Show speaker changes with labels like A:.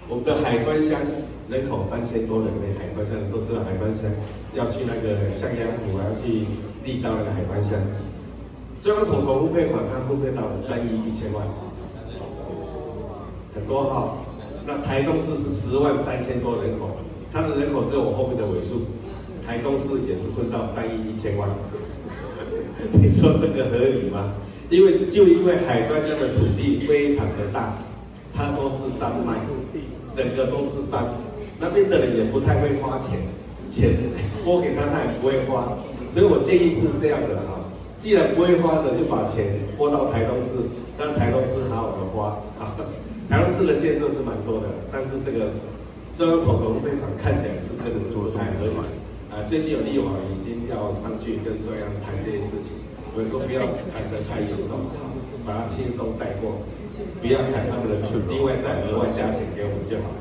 A: 我们的海端乡人口3000多人的海端乡，都知道海端乡要去那个向阳湖，要去立到那个海端乡。中央统筹分配款，它分配到了3亿1千万，很多哈。那台东市是103000多人口，它的人口是我后面的尾数，台东市也是分到3亿1千万。你说这个合理吗？因为海端乡的土地非常的大，它都是山脉，整个都是山，那边的人也不太会花钱，钱拨给他他也不会花，所以我建议是这样的哈，既然不会花的，就把钱拨到台东市，让台东市好好的花啊。台东市的建设是蛮多的，但是这个中央统筹分配款看起来是真的是不太合理。最近有立委已经要上去跟中央谈这件事情，我说不要谈得太严重，把它轻松带过，不要砍他们的钱，另外再额外加钱给我们就好了。